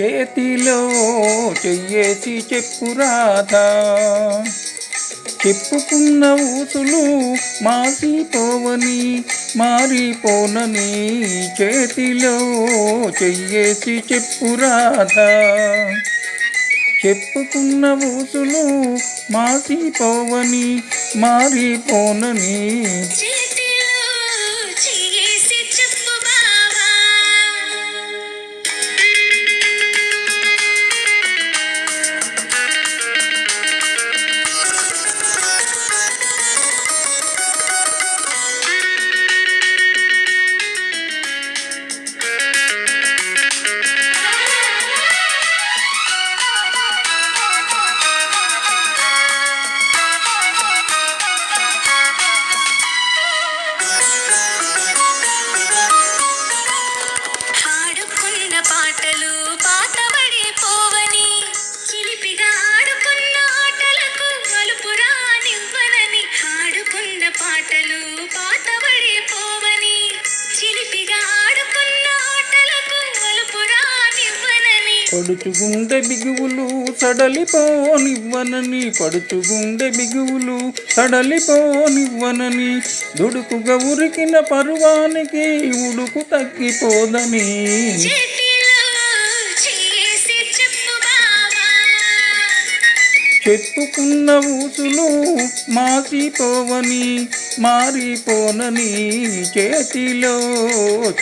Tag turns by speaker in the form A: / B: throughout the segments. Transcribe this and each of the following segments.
A: చేతిలో చెయ్యేసి చెప్పు రాధా, చెప్పుకున్న ఊసులు మాసిపోవని మారిపోనని. చేతిలో చెయ్యేసి చెప్పు రాధా, చెప్పుకున్న ఊసులు మాసిపోవని మారిపోనని. పడుచుగుండె బిగువులు సడలిపోనివ్వనని, పడుచుగుండె బిగువులు సడలిపోనివ్వనని. దుడుకుగా ఉరికిన పరువానికి ఉడుకు తగ్గిపోదని. చెప్పుకున్న ఊసులు మాసిపోవని మారిపోనని. చేతిలో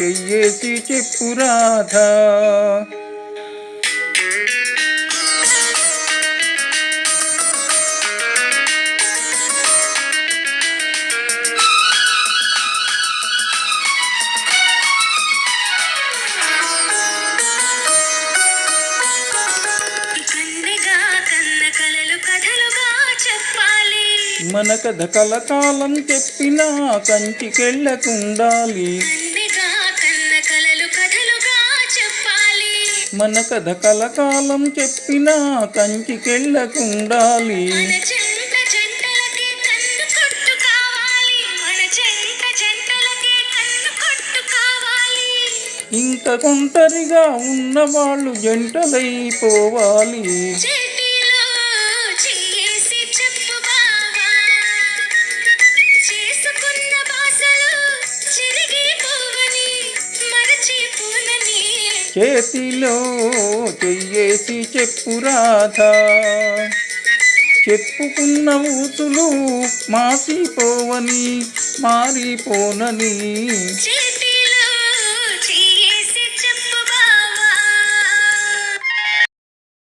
A: చెయ్యేసి చెప్పు రాధా, మన కథ కలకాలం చెప్పినా కంచికెళ్ళకుండాలి. మన కథ కలకాలం చెప్పినా కంచికెళ్ళకుండాలి. ఇంక కొంటరిగా ఉన్నవాళ్ళు జంటలైపోవాలి. చేతిలో చెయ్యేసి చెప్పు రాధా, చెప్పుకున్న ఊసులు మాసిపోవని మారిపోనని.